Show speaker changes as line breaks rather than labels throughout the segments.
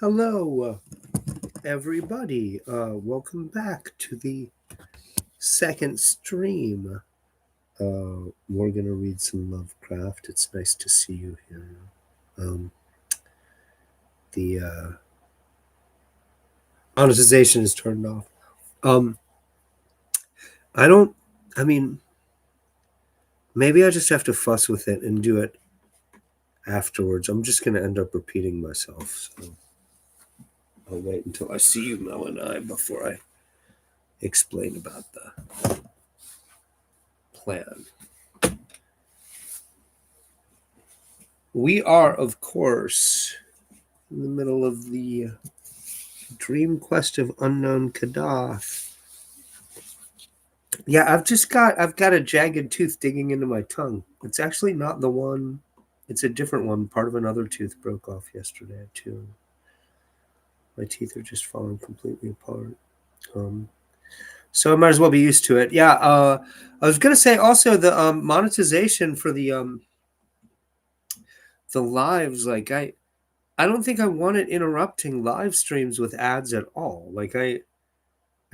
Hello, everybody. Welcome back to the second stream. We're going to read some Lovecraft. It's nice to see you here. Um, the monetization is turned off. Um, I don't, I mean, maybe I just have to fuss with it and do it afterwards. I'm just going to end up repeating myself. So I'll wait until I see you, Mel and I, before I explain about the plan. We are, of course, in the middle of the dream quest of unknown Kadath. Yeah, I've got a jagged tooth digging into my tongue. It's actually not the one. It's a different one. Part of another tooth broke off yesterday too. My teeth are just falling completely apart. So I might as well be used to it. Yeah. I was gonna say also the monetization for the lives. Like I don't think I want it interrupting live streams with ads at all. Like I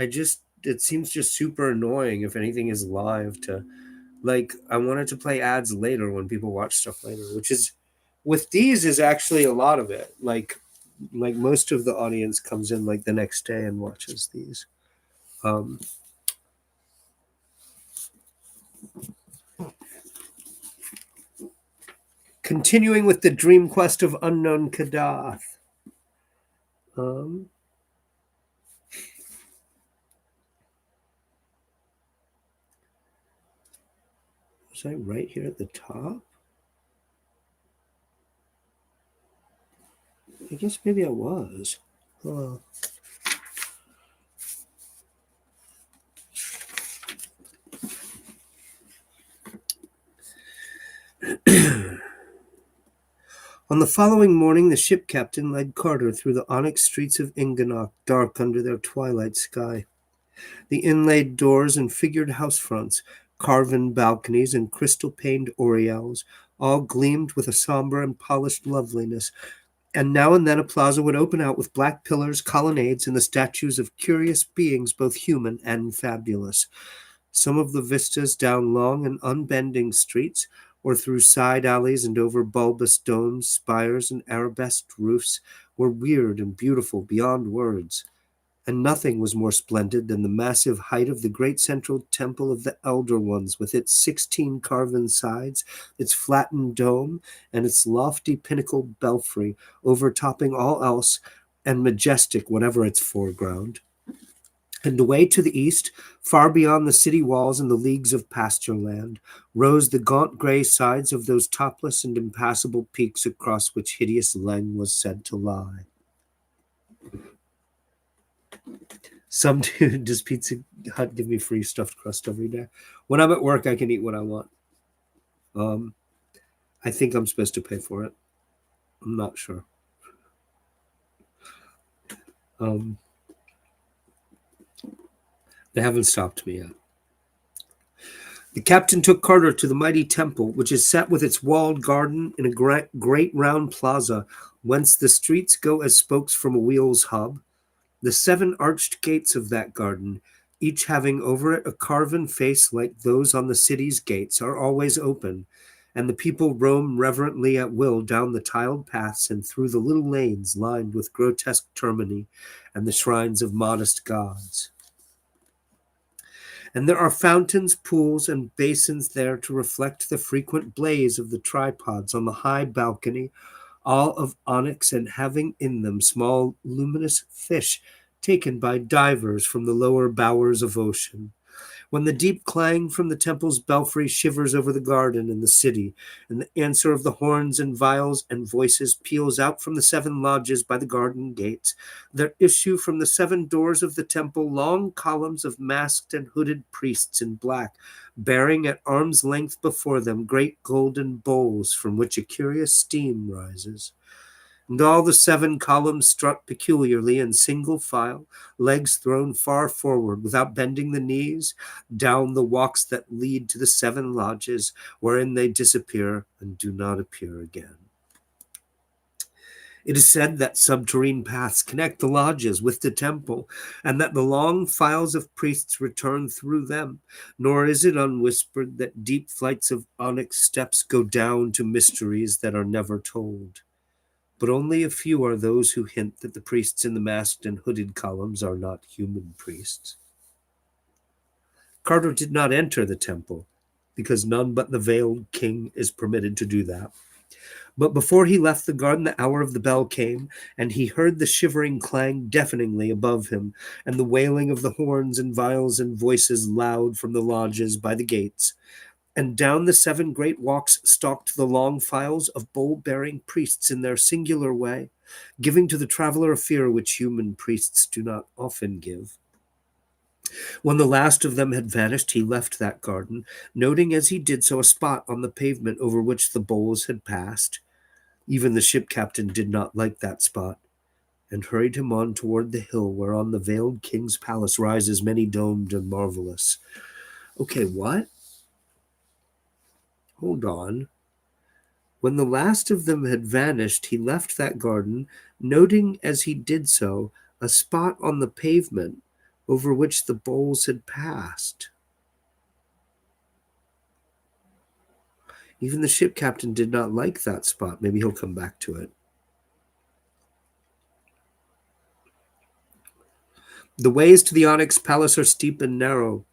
just it seems just super annoying if anything is live to like I wanted to play ads later when people watch stuff later, which is with these is actually a lot of it. Like most of the audience comes in like the next day and watches these. Um Continuing with the dream quest of unknown Kadath. Um was I right here at the top? I guess maybe I was. On the following morning, the ship captain led Carter through the onyx streets of Inganok, dark under their twilight sky. The inlaid doors and figured house fronts, carven balconies and crystal-paned oriels, all gleamed with a somber and polished loveliness, and now and then a plaza would open out with black pillars, colonnades, and the statues of curious beings both human and fabulous. Some of the vistas down long and unbending streets, or through side alleys and over bulbous domes, spires, and arabesqued roofs, were weird and beautiful beyond words. And nothing was more splendid than the massive height of the great central temple of the Elder Ones, with its 16 carven sides, its flattened dome, and its lofty pinnacled belfry, overtopping all else, and majestic whatever its foreground. And away to the east, far beyond the city walls and the leagues of pasture land, rose the gaunt gray sides of those topless and impassable peaks across which hideous Leng was said to lie. Some dude, does Pizza Hut give me free stuffed crust every day? When I'm at work, I can eat what I want. I think I'm supposed to pay for it. I'm not sure. They haven't stopped me yet. The captain took Carter to the mighty temple, which is set with its walled garden in a great round plaza, whence the streets go as spokes from a wheel's hub. The 7 arched gates of that garden, each having over it a carven face like those on the city's gates, are always open, and the people roam reverently at will down the tiled paths and through the little lanes lined with grotesque termini and the shrines of modest gods. And there are fountains, pools, and basins there to reflect the frequent blaze of the tripods on the high balcony, all of onyx and having in them small luminous fish taken by divers from the lower bowers of ocean. When the deep clang from the temple's belfry shivers over the garden and the city, and the answer of the horns and viols and voices peals out from the 7 lodges by the garden gates, there issue from the 7 doors of the temple long columns of masked and hooded priests in black, bearing at arm's length before them great golden bowls from which a curious steam rises. And all the 7 columns strut peculiarly in single file, legs thrown far forward without bending the knees, down the walks that lead to the 7 lodges, wherein they disappear and do not appear again. It is said that subterranean paths connect the lodges with the temple, and that the long files of priests return through them. Nor is it unwhispered that deep flights of onyx steps go down to mysteries that are never told. But only a few are those who hint that the priests in the masked and hooded columns are not human priests. Carter did not enter the temple, because none but the veiled king is permitted to do that. But before he left the garden, the hour of the bell came, and he heard the shivering clang deafeningly above him, and the wailing of the horns and viols and voices loud from the lodges by the gates. And down the 7 great walks stalked the long files of bowl-bearing priests in their singular way, giving to the traveler a fear which human priests do not often give. When the last of them had vanished, he left that garden, noting as he did so a spot on the pavement over which the bowls had passed. Even the ship captain did not like that spot, and hurried him on toward the hill whereon the veiled king's palace rises many-domed and marvelous. Okay, what? Hold on. When the last of them had vanished, he left that garden, noting as he did so a spot on the pavement over which the bowls had passed. Even the ship captain did not like that spot. Maybe he'll come back to it. The ways to the Onyx Palace are steep and narrow,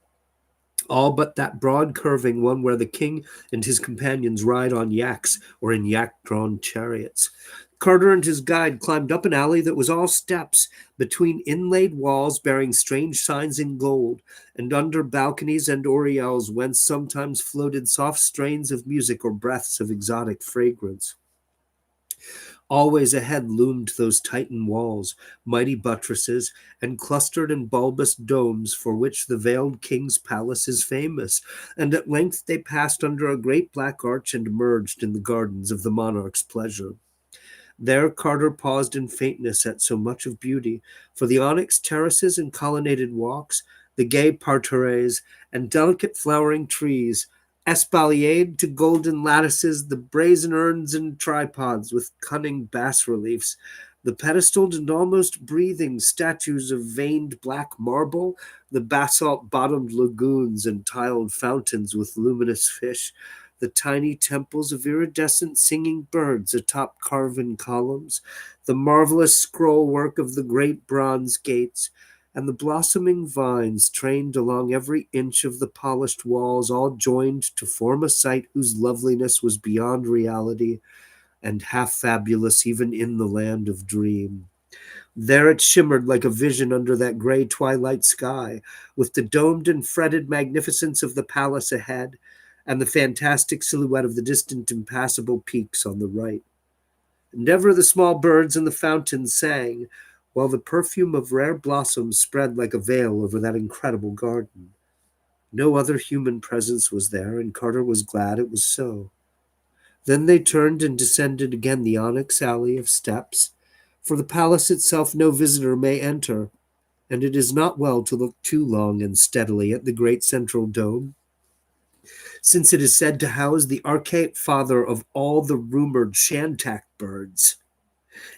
all but that broad curving one where the king and his companions ride on yaks or in yak-drawn chariots. Carter and his guide climbed up an alley that was all steps, between inlaid walls bearing strange signs in gold, and under balconies and oriels whence sometimes floated soft strains of music or breaths of exotic fragrance. Always ahead loomed those Titan walls, mighty buttresses, and clustered and bulbous domes for which the veiled king's palace is famous, and at length they passed under a great black arch and emerged in the gardens of the monarch's pleasure. There Carter paused in faintness at so much of beauty, for the onyx terraces and colonnaded walks, the gay parterres, and delicate flowering trees, espaliered to golden lattices, the brazen urns and tripods with cunning bas-reliefs, the pedestaled and almost breathing statues of veined black marble, the basalt-bottomed lagoons and tiled fountains with luminous fish, the tiny temples of iridescent singing birds atop carven columns, the marvelous scroll-work of the great bronze gates, and the blossoming vines trained along every inch of the polished walls, all joined to form a sight whose loveliness was beyond reality and half fabulous even in the land of dream. There it shimmered like a vision under that gray twilight sky, with the domed and fretted magnificence of the palace ahead, and the fantastic silhouette of the distant impassable peaks on the right. And ever the small birds in the fountains sang, while the perfume of rare blossoms spread like a veil over that incredible garden. No other human presence was there, and Carter was glad it was so. Then they turned and descended again the onyx alley of steps, for the palace itself no visitor may enter, and it is not well to look too long and steadily at the great central dome, since it is said to house the archaic father of all the rumored shantak birds,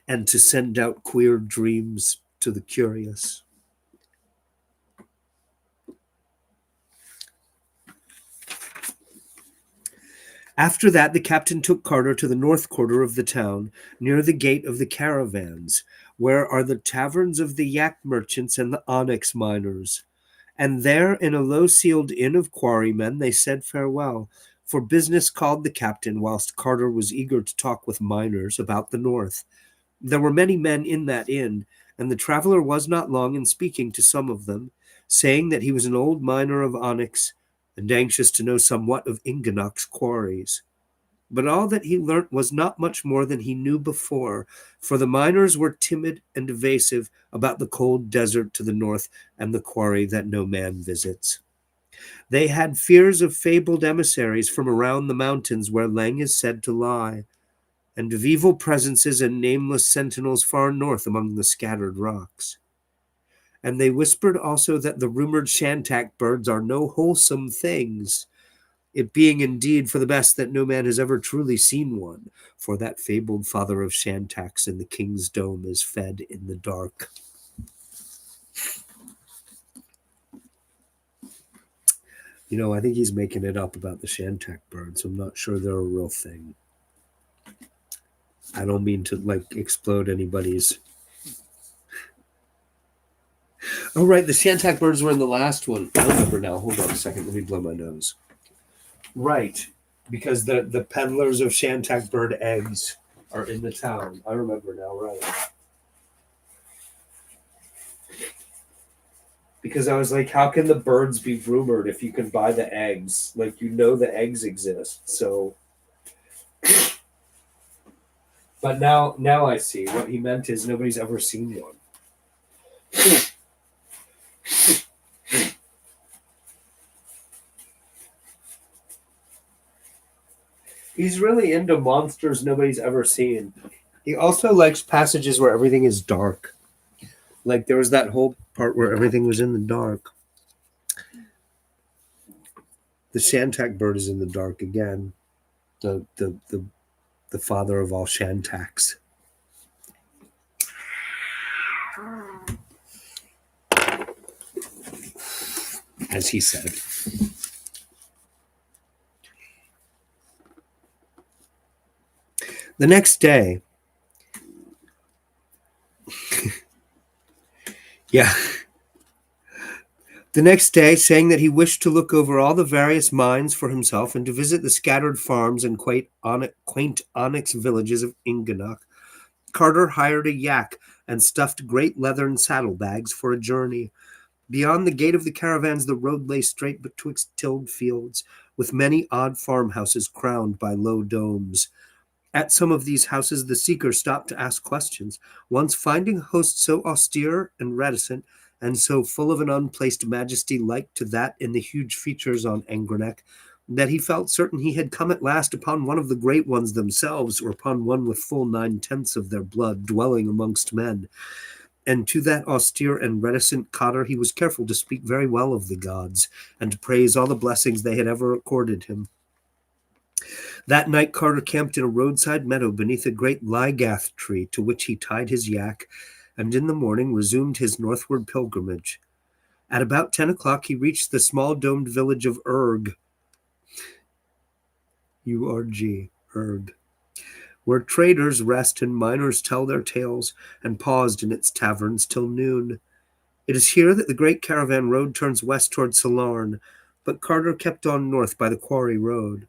and to send out queer dreams to the curious. After that, the captain took Carter to the north quarter of the town, near the gate of the caravans, where are the taverns of the yak merchants and the onyx miners. And there, in a low-ceiled inn of quarrymen, they said farewell, for business called the captain, whilst Carter was eager to talk with miners about the north. There were many men in that inn, and the traveler was not long in speaking to some of them, saying that he was an old miner of onyx, and anxious to know somewhat of Inganok's quarries. But all that he learnt was not much more than he knew before, for the miners were timid and evasive about the cold desert to the north and the quarry that no man visits. They had fears of fabled emissaries from around the mountains where Leng is said to lie, and of evil presences and nameless sentinels far north among the scattered rocks. And they whispered also that the rumored shantak birds are no wholesome things. it being indeed for the best that no man has ever truly seen one, for that fabled father of Shantax in the king's dome is fed in the dark. I think he's making it up about the Shantak birds. I'm not sure they're a real thing. I don't mean to, explode anybody's... Oh, right, the Shantak birds were in the last one. I remember now. Hold on a second. Let me blow my nose. Right, because the peddlers of Shantak bird eggs are in the town. I remember now, right. Because I was like, how can the birds be rumored if you can buy the eggs? The eggs exist, so... But now I see. What he meant is nobody's ever seen one. He's really into monsters nobody's ever seen. He also likes passages where everything is dark. Like there was that whole part where everything was in the dark. The Shantak bird is in the dark again. The father of all Shantaks. As he said. The next day, The next day, saying that he wished to look over all the various mines for himself and to visit the scattered farms and quaint onyx villages of Inganok, Carter hired a yak and stuffed great leathern saddlebags for a journey. Beyond the gate of the caravans, the road lay straight betwixt tilled fields, with many odd farmhouses crowned by low domes. At some of these houses, the seeker stopped to ask questions, once finding a host so austere and reticent, and so full of an unplaced majesty like to that in the huge features on Engranek, that he felt certain he had come at last upon one of the great ones themselves, or upon one with full 9/10 of their blood dwelling amongst men. And to that austere and reticent Cotter he was careful to speak very well of the gods, and to praise all the blessings they had ever accorded him. That night Carter camped in a roadside meadow beneath a great ligath tree, to which he tied his yak, and in the morning resumed his northward pilgrimage. At about 10 o'clock he reached the small domed village of Urg, U-R-G, Urg, where traders rest and miners tell their tales, and paused in its taverns till noon. It is here that the great caravan road turns west toward Salarn, but Carter kept on north by the quarry road.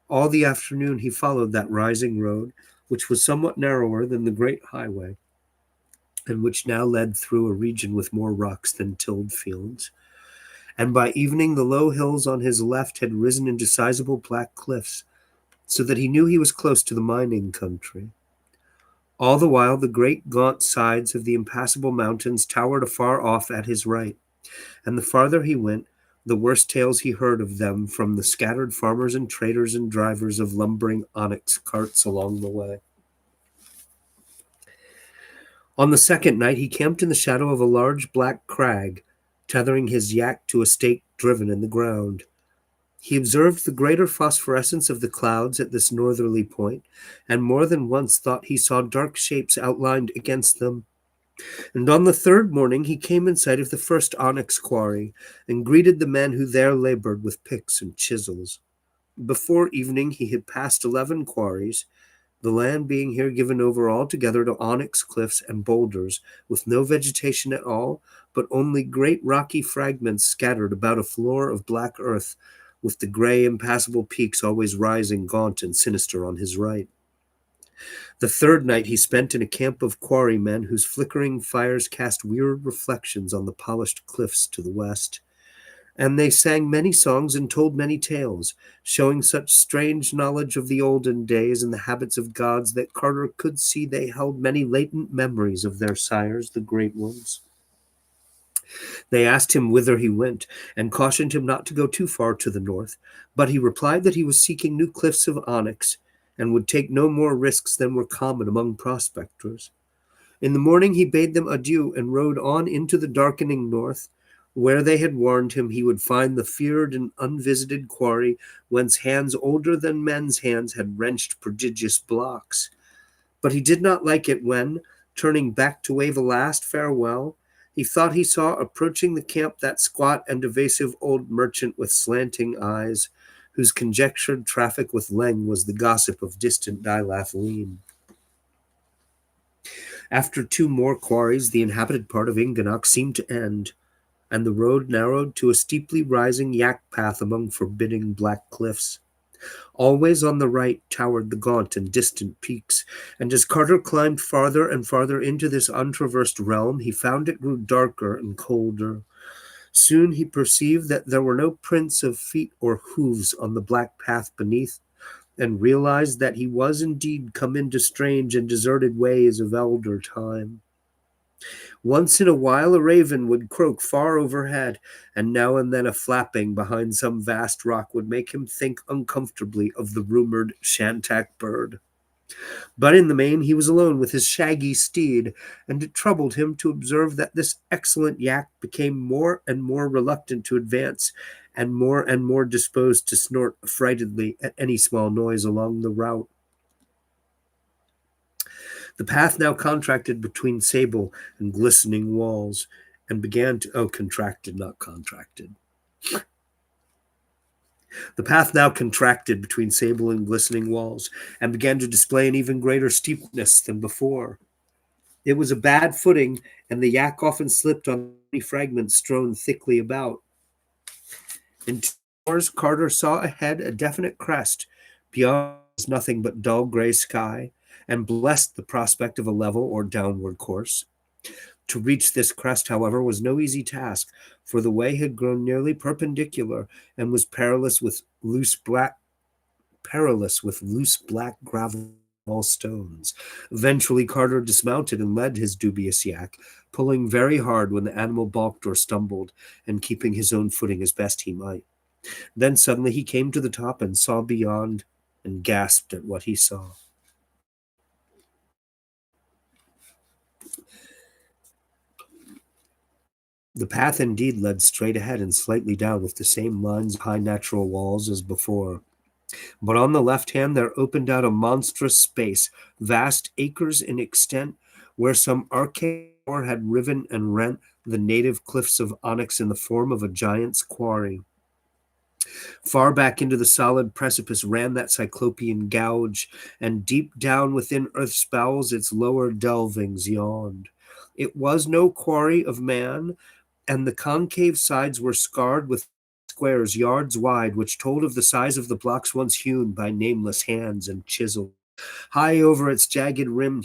All the afternoon he followed that rising road, which was somewhat narrower than the great highway, and which now led through a region with more rocks than tilled fields. And by evening the low hills on his left had risen into sizable black cliffs, so that he knew he was close to the mining country. All the while the great gaunt sides of the impassable mountains towered afar off at his right, and the farther he went, the worse tales he heard of them from the scattered farmers and traders and drivers of lumbering onyx carts along the way. On the second night he camped in the shadow of a large black crag, tethering his yak to a stake driven in the ground. He observed the greater phosphorescence of the clouds at this northerly point, and more than once thought he saw dark shapes outlined against them. And on the third morning he came in sight of the first onyx quarry, and greeted the men who there labored with picks and chisels. Before evening he had passed 11 quarries, the land being here given over altogether to onyx cliffs and boulders, with no vegetation at all, but only great rocky fragments scattered about a floor of black earth, with the gray impassable peaks always rising gaunt and sinister on his right. The third night he spent in a camp of quarrymen whose flickering fires cast weird reflections on the polished cliffs to the west. And they sang many songs and told many tales, showing such strange knowledge of the olden days and the habits of gods that Carter could see they held many latent memories of their sires, the great ones. They asked him whither he went, and cautioned him not to go too far to the north, but he replied that he was seeking new cliffs of onyx, and would take no more risks than were common among prospectors. In the morning he bade them adieu and rode on into the darkening north, Where they had warned him he would find the feared and unvisited quarry, whence hands older than men's hands had wrenched prodigious blocks. But he did not like it when, turning back to wave a last farewell, he thought he saw approaching the camp that squat and evasive old merchant with slanting eyes, whose conjectured traffic with Leng was the gossip of distant Dilathleen. After two more quarries, the inhabited part of Inganok seemed to end, and the road narrowed to a steeply rising yak path among forbidding black cliffs. Always on the right towered the gaunt and distant peaks, and as Carter climbed farther and farther into this untraversed realm, he found it grew darker and colder. Soon he perceived that there were no prints of feet or hooves on the black path beneath, and realized that he was indeed come into strange and deserted ways of elder time. Once in a while a raven would croak far overhead, and now and then a flapping behind some vast rock would make him think uncomfortably of the rumored Shantak bird. But in the main he was alone with his shaggy steed, and it troubled him to observe that this excellent yak became more and more reluctant to advance, and more disposed to snort affrightedly at any small noise along the route. The path now contracted between sable and glistening walls, and began to contracted, not contracted. The path now contracted between sable and glistening walls, and began to display an even greater steepness than before. It was a bad footing, and the yak often slipped on many fragments strewn thickly about. In 2 hours, Carter saw ahead a definite crest. Beyond was nothing but dull gray sky, and blessed the prospect of a level or downward course. To reach this crest, however, was no easy task, for the way had grown nearly perpendicular and was perilous with loose black gravel stones. Eventually Carter dismounted and led his dubious yak, pulling very hard when the animal balked or stumbled, and keeping his own footing as best he might. Then suddenly he came to the top and saw beyond, and gasped at what he saw. The path indeed led straight ahead and slightly down with the same lines of high natural walls as before. But on the left hand there opened out a monstrous space, vast acres in extent, where some arcane power had riven and rent the native cliffs of onyx in the form of a giant's quarry. Far back into the solid precipice ran that cyclopean gouge, and deep down within earth's bowels its lower delvings yawned. It was no quarry of man, and the concave sides were scarred with squares yards wide, which told of the size of the blocks once hewn by nameless hands and chisels. High over its jagged rim,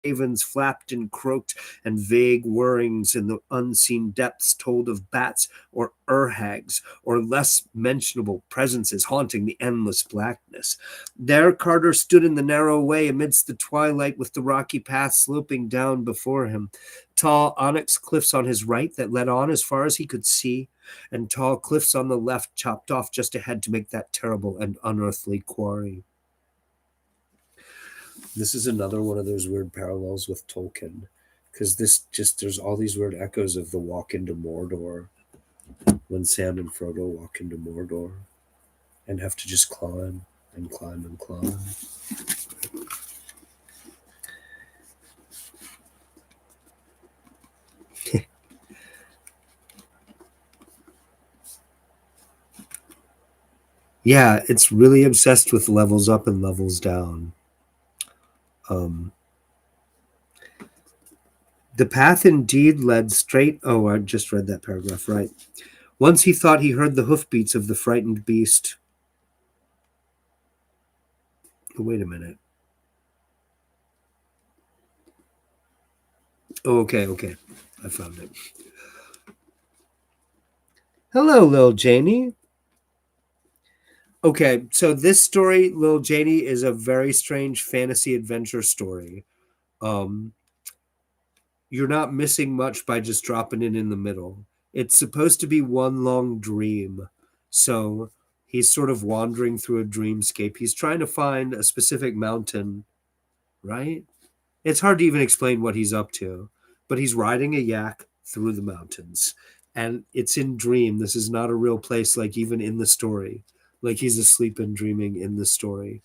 ravens flapped and croaked, and vague whirrings in the unseen depths told of bats or urhags or less mentionable presences haunting the endless blackness. There Carter stood in the narrow way amidst the twilight, with the rocky path sloping down before him, tall onyx cliffs on his right that led on as far as he could see, and tall cliffs on the left chopped off just ahead to make that terrible and unearthly quarry. This is another one of those weird parallels with Tolkien, because there's all these weird echoes of the walk into Mordor, when Sam and Frodo walk into Mordor and have to just climb and climb and climb. Yeah, it's really obsessed with levels up and levels down. The path indeed led straight. Oh, I just read that paragraph right. Once he thought he heard the hoofbeats of the frightened beast. Oh, wait a minute. Oh, okay. I found it. Hello, Lil Janie. Okay, so this story, Lil Janie, is a very strange fantasy adventure story. You're not missing much by just dropping it in the middle. It's supposed to be one long dream. So he's sort of wandering through a dreamscape. He's trying to find a specific mountain, right? It's hard to even explain what he's up to, but he's riding a yak through the mountains. And it's in dream. This is not a real place, like even in the story. Like he's asleep and dreaming in the story.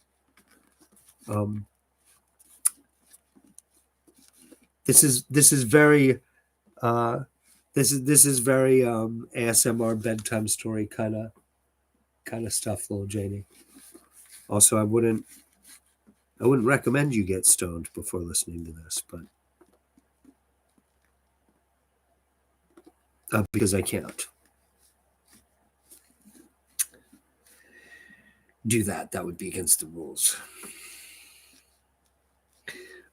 This is very this is very ASMR bedtime story kind of stuff, little Janie. Also, I wouldn't recommend you get stoned before listening to this, but because I can't do that. That would be against the rules.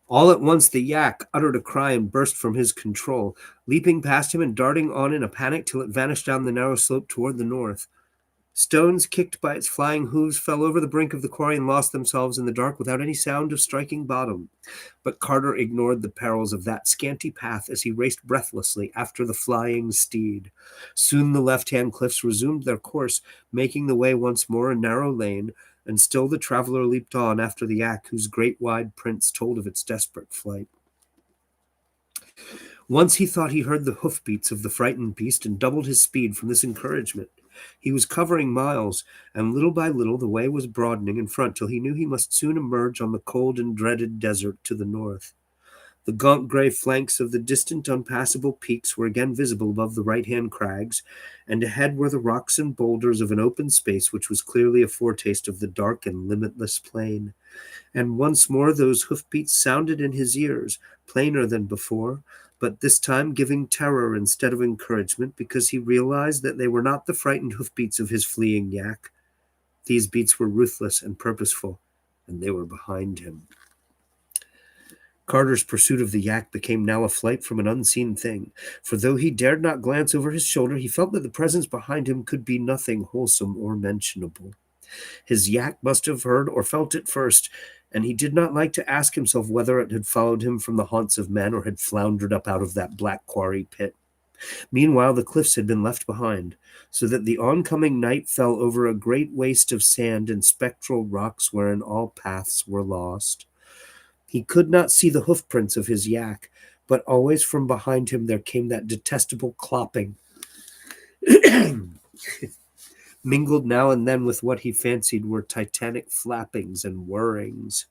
All at once the yak uttered a cry and burst from his control, leaping past him and darting on in a panic till it vanished down the narrow slope toward the north. Stones kicked by its flying hooves fell over the brink of the quarry and lost themselves in the dark without any sound of striking bottom. But Carter ignored the perils of that scanty path as he raced breathlessly after the flying steed. Soon the left-hand cliffs resumed their course, making the way once more a narrow lane, and still the traveler leaped on after the yak, whose great wide prints told of its desperate flight. Once he thought he heard the hoofbeats of the frightened beast and doubled his speed from this encouragement. He was covering miles, and little by little the way was broadening in front till he knew he must soon emerge on the cold and dreaded desert to the north. The gaunt gray flanks of the distant unpassable peaks were again visible above the right-hand crags, and ahead were the rocks and boulders of an open space which was clearly a foretaste of the dark and limitless plain. And once more those hoofbeats sounded in his ears, plainer than before, but this time giving terror instead of encouragement, because he realized that they were not the frightened hoofbeats of his fleeing yak. These beats were ruthless and purposeful, and they were behind him. Carter's pursuit of the yak became now a flight from an unseen thing, for though he dared not glance over his shoulder, he felt that the presence behind him could be nothing wholesome or mentionable. His yak must have heard or felt it first, and he did not like to ask himself whether it had followed him from the haunts of men or had floundered up out of that black quarry pit. Meanwhile, the cliffs had been left behind, so that the oncoming night fell over a great waste of sand and spectral rocks wherein all paths were lost. He could not see the hoofprints of his yak, but always from behind him there came that detestable clopping, mingled now and then with what he fancied were titanic flappings and whirrings.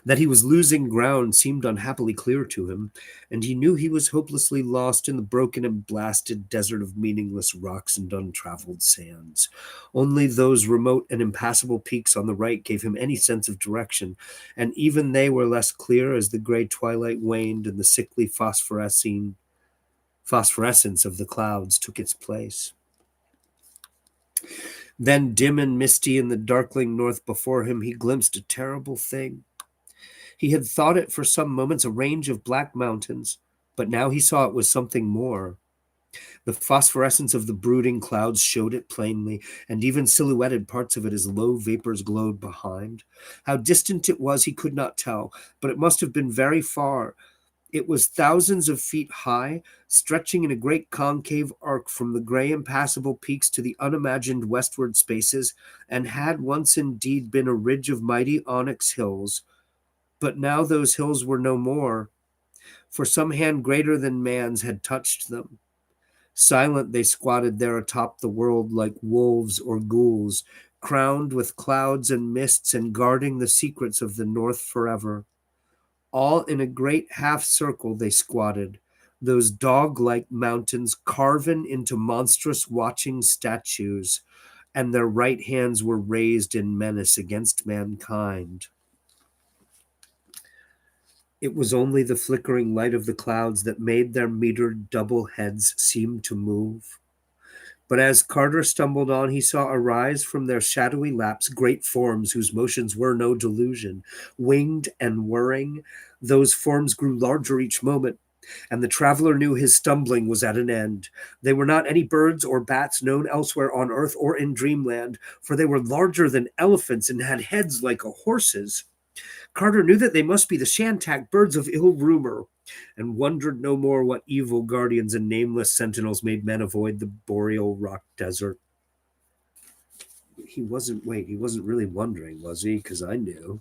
That he was losing ground seemed unhappily clear to him, and he knew he was hopelessly lost in the broken and blasted desert of meaningless rocks and untraveled sands. Only those remote and impassable peaks on the right gave him any sense of direction, and even they were less clear as the gray twilight waned and the sickly phosphorescence of the clouds took its place. Then, dim and misty in the darkling north before him, he glimpsed a terrible thing. He had thought it for some moments a range of black mountains, but now he saw it was something more. The phosphorescence of the brooding clouds showed it plainly, and even silhouetted parts of it as low vapors glowed behind. How distant it was he could not tell, but it must have been very far. It was thousands of feet high, stretching in a great concave arc from the gray impassable peaks to the unimagined westward spaces, and had once indeed been a ridge of mighty onyx hills. But now those hills were no more, for some hand greater than man's had touched them. Silent they squatted there atop the world like wolves or ghouls, crowned with clouds and mists and guarding the secrets of the north forever. All in a great half circle they squatted, those dog-like mountains carven into monstrous watching statues, and their right hands were raised in menace against mankind. It was only the flickering light of the clouds that made their metered double heads seem to move. But as Carter stumbled on, he saw arise from their shadowy laps great forms whose motions were no delusion. Winged and whirring, those forms grew larger each moment, and the traveler knew his stumbling was at an end. They were not any birds or bats known elsewhere on earth or in dreamland, for they were larger than elephants and had heads like a horse's. Carter knew that they must be the Shantak birds of ill rumor, and wondered no more what evil guardians and nameless sentinels made men avoid the boreal rock desert. He wasn't really wondering, was he? Because I knew.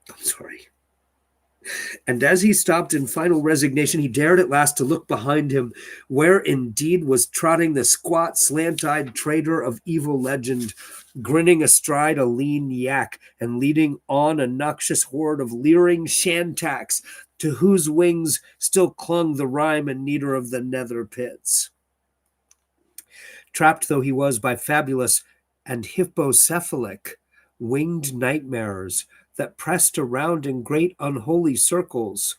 I'm sorry. And as he stopped in final resignation, he dared at last to look behind him, where indeed was trotting the squat, slant-eyed traitor of evil legend, grinning astride a lean yak and leading on a noxious horde of leering shantaks, to whose wings still clung the rime and neater of the nether pits. Trapped though he was by fabulous and hippocephalic winged nightmares that pressed around in great unholy circles,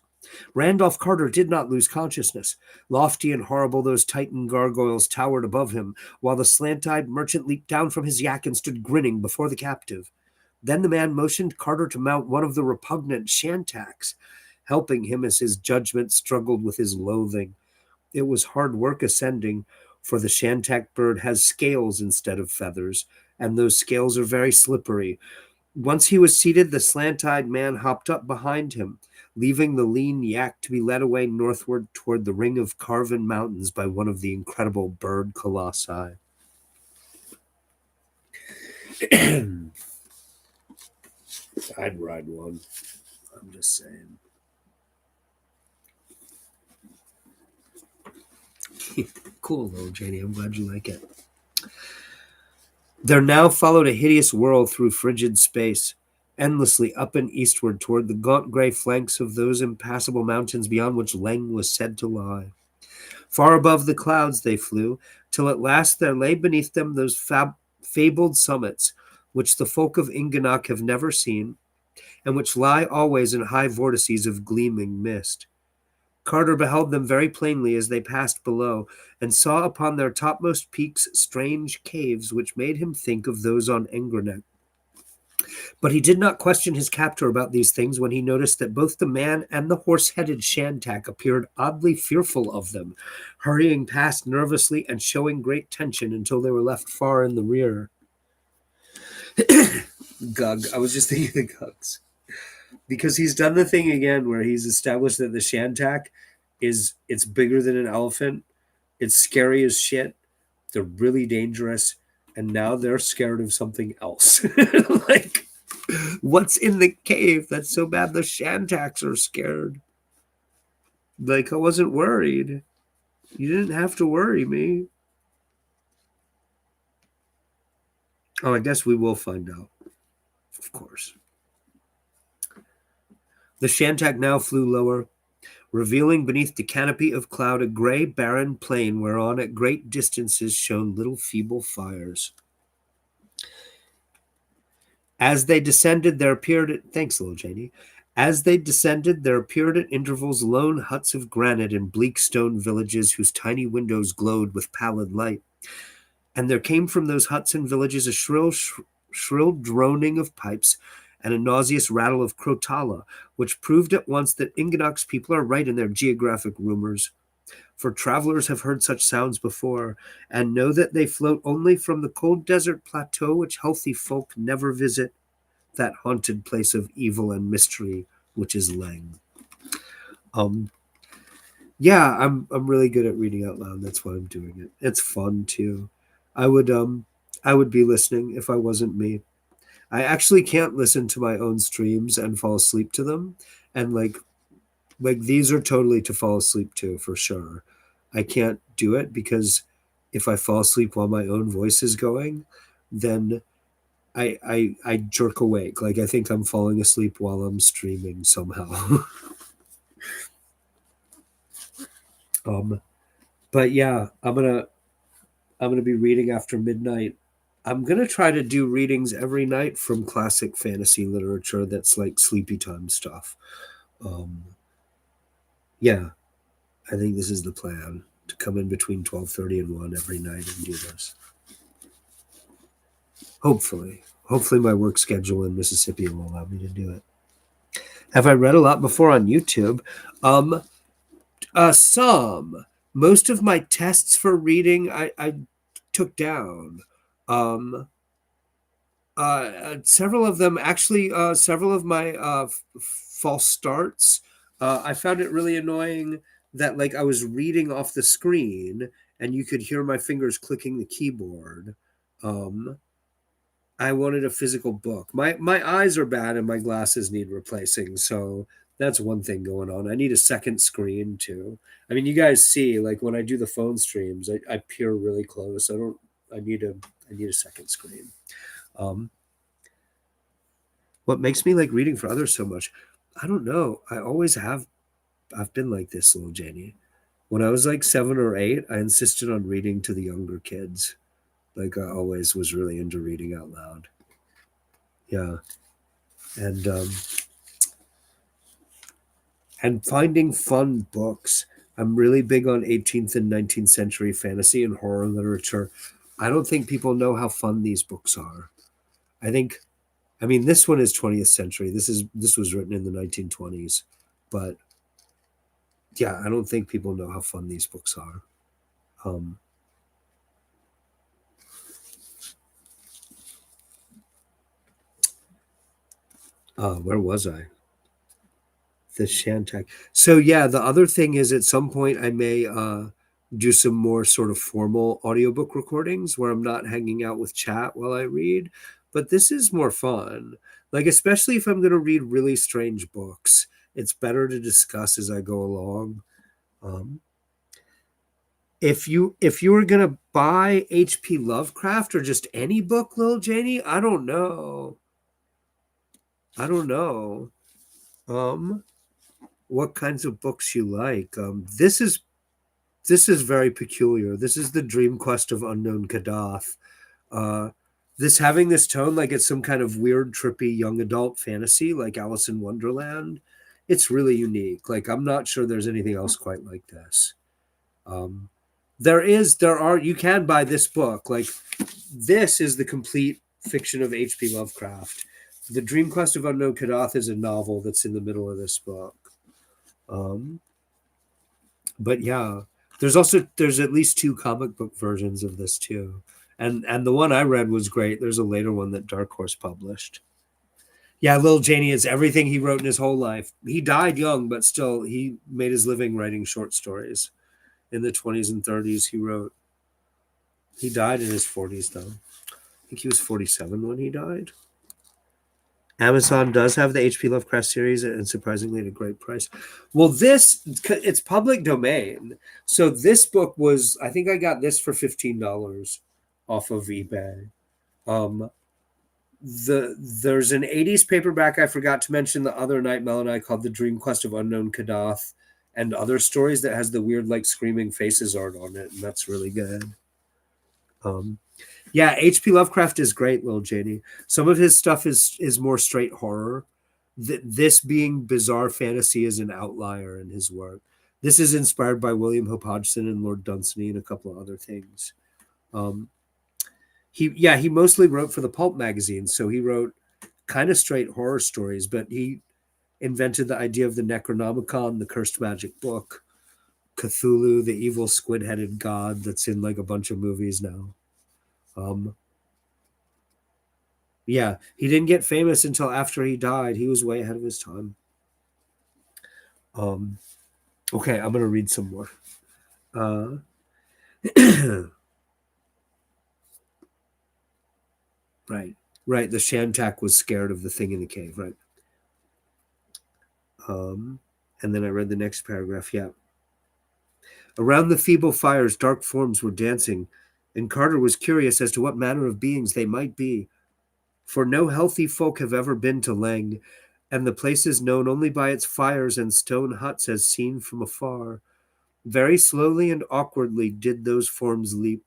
Randolph Carter did not lose consciousness. Lofty and horrible, those Titan gargoyles towered above him, while the slant-eyed merchant leaped down from his yak and stood grinning before the captive. Then the man motioned Carter to mount one of the repugnant shantaks, helping him as his judgment struggled with his loathing. It was hard work ascending, for the shantak bird has scales instead of feathers, and those scales are very slippery. Once he was seated, the slant-eyed man hopped up behind him, leaving the lean yak to be led away northward toward the ring of carven mountains by one of the incredible bird colossi. I'd ride one. I'm just saying. Cool, though, Janie. I'm glad you like it. There now followed a hideous whirl through frigid space, endlessly up and eastward toward the gaunt gray flanks of those impassable mountains beyond which Leng was said to lie. Far above the clouds they flew, till at last there lay beneath them those fabled summits, which the folk of Inganok have never seen, and which lie always in high vortices of gleaming mist. Carter beheld them very plainly as they passed below, and saw upon their topmost peaks strange caves which made him think of those on Engranek. But he did not question his captor about these things when he noticed that both the man and the horse-headed shantak appeared oddly fearful of them, hurrying past nervously and showing great tension until they were left far in the rear. Gug. I was just thinking of the Gugs. Because he's done the thing again where he's established that the shantak it's bigger than an elephant. It's scary as shit. They're really dangerous. And now they're scared of something else. Like, what's in the cave that's so bad the shantaks are scared? Like, I wasn't worried. You didn't have to worry me. Oh, I guess we will find out. Of course. The shantak now flew lower, revealing beneath the canopy of cloud a gray, barren plain whereon at great distances shone little feeble fires. As they descended, there appeared at... Thanks, little Janie. As they descended, there appeared at intervals lone huts of granite and bleak stone villages whose tiny windows glowed with pallid light. And there came from those huts and villages a shrill droning of pipes and a nauseous rattle of crotala, which proved at once that Inganok's people are right in their geographic rumors. For travelers have heard such sounds before, and know that they float only from the cold desert plateau which healthy folk never visit, that haunted place of evil and mystery, which is Leng. Yeah, I'm really good at reading out loud. That's why I'm doing it. It's fun too. I would be listening if I wasn't me. I actually can't listen to my own streams and fall asleep to them. And like these are totally to fall asleep to for sure. I can't do it because if I fall asleep while my own voice is going, then I jerk awake. Like I think I'm falling asleep while I'm streaming somehow. But yeah, I'm gonna be reading after midnight. I'm going to try to do readings every night from classic fantasy literature that's like sleepy time stuff. Yeah, I think this is the plan, to come in between 12:30 and 1 every night and do this. Hopefully my work schedule in Mississippi will allow me to do it. Have I read a lot before on YouTube? Some. Most of my tests for reading I took down. Several of them, actually, several of my false starts, I found it really annoying that like I was reading off the screen and you could hear my fingers clicking the keyboard. I wanted a physical book. My eyes are bad and my glasses need replacing, so That's one thing going on. I need a second screen too. I mean, you guys see, like when I do the phone streams, I peer really close. I need a I need a second screen. Um, what makes me like reading for others so much? I don't know. I always have. I've been like this, little Janie. When I was like 7 or 8, I insisted on reading to the younger kids. Like I always was really into reading out loud. Yeah, and finding fun books. I'm really big on 18th and 19th century fantasy and horror literature. I don't think people know how fun these books are. I think, I mean, this one is 20th century. This was written in the 1920s, but yeah, I don't think people know how fun these books are. Um, where was I? The Shantak. So yeah, the other thing is at some point I may do some more sort of formal audiobook recordings where I'm not hanging out with chat while I read, but this is more fun. Like especially if I'm going to read really strange books, it's better to discuss as I go along. Um, if you were going to buy H.P. Lovecraft or just any book, little Janie, I don't know. I don't know. Um, what kinds of books you like? This is very peculiar. This is the Dream Quest of Unknown Kadath. Uh, this having this tone like it's some kind of weird, trippy young adult fantasy like Alice in Wonderland. It's really unique. Like I'm not sure there's anything else quite like this. Um, there are, you can buy this book. Like this is the complete fiction of H.P. Lovecraft. The Dream Quest of Unknown Kadath is a novel that's in the middle of this book. Um, but yeah, there's at least two comic book versions of this too, and the one I read was great. There's a later one that Dark Horse published. Yeah, Lil Janie is everything he wrote in his whole life. He died young, but still he made his living writing short stories. In the 20s and 30s, he wrote. He died in his 40s though. I think he was 47 when he died. Amazon does have the H.P. Lovecraft series, and surprisingly at a great price. Well, this it's public domain, so this book was. I think I got this for $15 off of eBay. Um, there's an '80s paperback I forgot to mention the other night, Mel and I, called "The Dream Quest of Unknown Kadath," and other stories that has the weird like screaming faces art on it, and that's really good. Um, Yeah, H.P. Lovecraft is great, little Janie. Some of his stuff is more straight horror. This being bizarre fantasy is an outlier in his work. This is inspired by William Hope Hodgson and Lord Dunsany and a couple of other things. Um, he mostly wrote for the pulp magazine, so he wrote kind of straight horror stories, but he invented the idea of the Necronomicon, the cursed magic book, Cthulhu, the evil squid-headed god that's in like a bunch of movies now. Um, Yeah, he didn't get famous until after he died. He was way ahead of his time. Um, okay, I'm gonna read some more. Uh, right, right. The Shantak was scared of the thing in the cave, right? Um, and then I read the next paragraph. Yeah, around the feeble fires, dark forms were dancing, and Carter was curious as to what manner of beings they might be. For no healthy folk have ever been to Leng, and the place is known only by its fires and stone huts as seen from afar. Very slowly and awkwardly did those forms leap,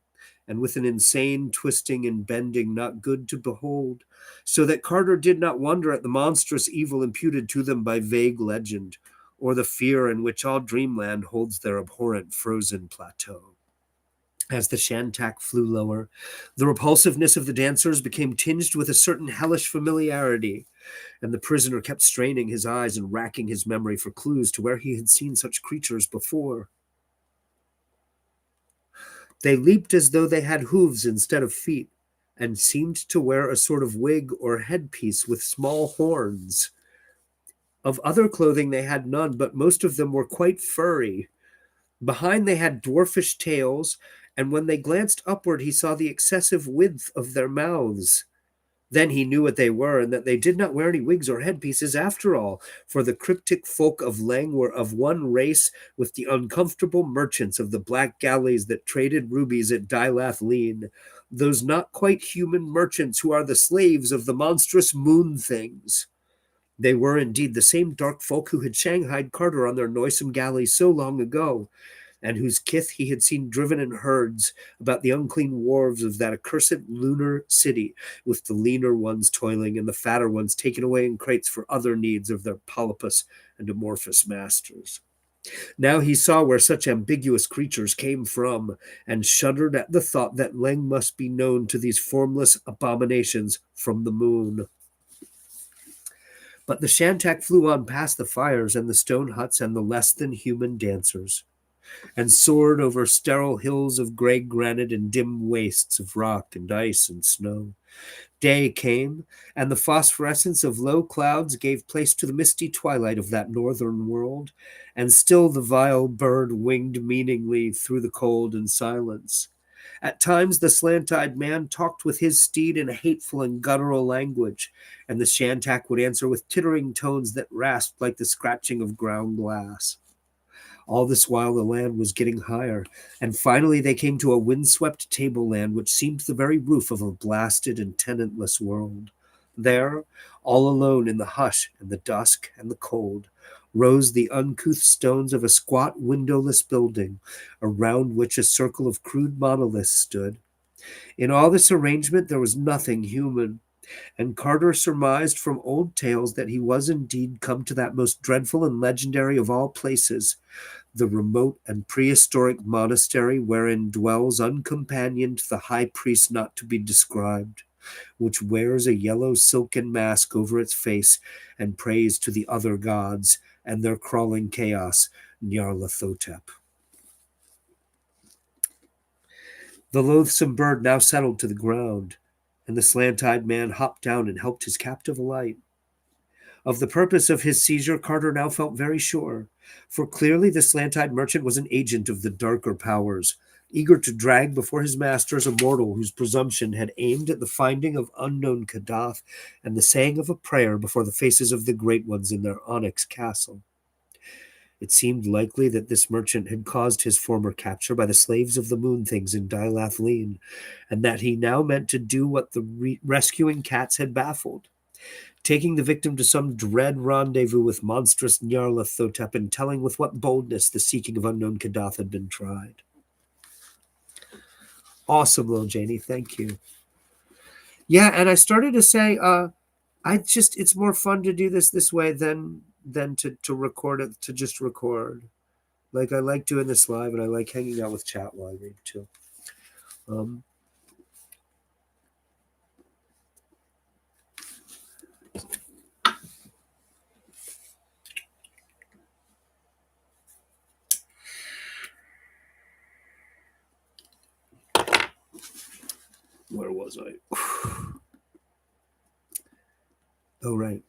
and with an insane twisting and bending not good to behold, so that Carter did not wonder at the monstrous evil imputed to them by vague legend, or the fear in which all dreamland holds their abhorrent frozen plateau. As the Shantak flew lower, the repulsiveness of the dancers became tinged with a certain hellish familiarity, and the prisoner kept straining his eyes and racking his memory for clues to where he had seen such creatures before. They leaped as though they had hooves instead of feet, and seemed to wear a sort of wig or headpiece with small horns. Of other clothing they had none, but most of them were quite furry. Behind they had dwarfish tails, and when they glanced upward he saw the excessive width of their mouths. Then he knew what they were, and that they did not wear any wigs or headpieces after all, for the cryptic folk of Leng were of one race with the uncomfortable merchants of the black galleys that traded rubies at Dilath Leen, those not quite human merchants who are the slaves of the monstrous moon things. They were indeed the same dark folk who had shanghaied Carter on their noisome galleys so long ago, and whose kith he had seen driven in herds about the unclean wharves of that accursed lunar city, with the leaner ones toiling and the fatter ones taken away in crates for other needs of their polypus and amorphous masters. Now he saw where such ambiguous creatures came from, and shuddered at the thought that Leng must be known to these formless abominations from the moon. But the Shantak flew on past the fires and the stone huts and the less than human dancers, and soared over sterile hills of gray granite and dim wastes of rock and ice and snow. Day came, and the phosphorescence of low clouds gave place to the misty twilight of that northern world, and still the vile bird winged meaningly through the cold and silence. At times the slant-eyed man talked with his steed in a hateful and guttural language, and the Shantak would answer with tittering tones that rasped like the scratching of ground glass. All this while the land was getting higher, and finally they came to a windswept tableland which seemed the very roof of a blasted and tenantless world. There, all alone in the hush and the dusk and the cold, rose the uncouth stones of a squat windowless building, around which a circle of crude monoliths stood. In all this arrangement there was nothing human, and Carter surmised from old tales that he was indeed come to that most dreadful and legendary of all places, the remote and prehistoric monastery wherein dwells uncompanioned the high priest not to be described, which wears a yellow silken mask over its face and prays to the other gods and their crawling chaos, Nyarlathotep. The loathsome bird now settled to the ground, and the slant-eyed man hopped down and helped his captive alight. Of the purpose of his seizure, Carter now felt very sure, for clearly the slant-eyed merchant was an agent of the darker powers, eager to drag before his masters a mortal whose presumption had aimed at the finding of unknown Kadath and the saying of a prayer before the faces of the great ones in their onyx castle. It seemed likely that this merchant had caused his former capture by the slaves of the moon things in Dilath Leen, and that he now meant to do what the rescuing cats had baffled, taking the victim to some dread rendezvous with monstrous Nyarlathotep and telling with what boldness the seeking of unknown Kadath had been tried. Awesome, little Janie. Thank you. Yeah, and I started to say, it's more fun to do this way than to record it, to just record. Like, I like doing this live, and I like hanging out with chat while I read too. Where was I? Oh, right.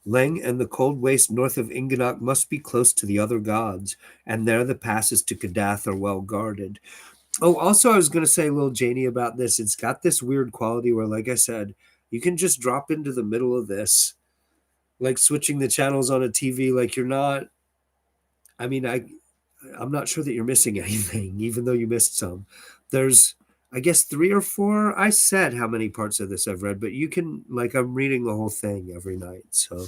Leng and the cold waste north of Inganok must be close to the other gods, and there the passes to Kadath are well guarded. Oh, also, I was going to say, little Janie, about this. It's got this weird quality where, like I said, you can just drop into the middle of this, like switching the channels on a TV. Like, you're not. I mean, I'm not sure that you're missing anything, even though you missed some. There's, I guess, 3 or 4. I said how many parts of this I've read, but you can, like, I'm reading the whole thing every night. So,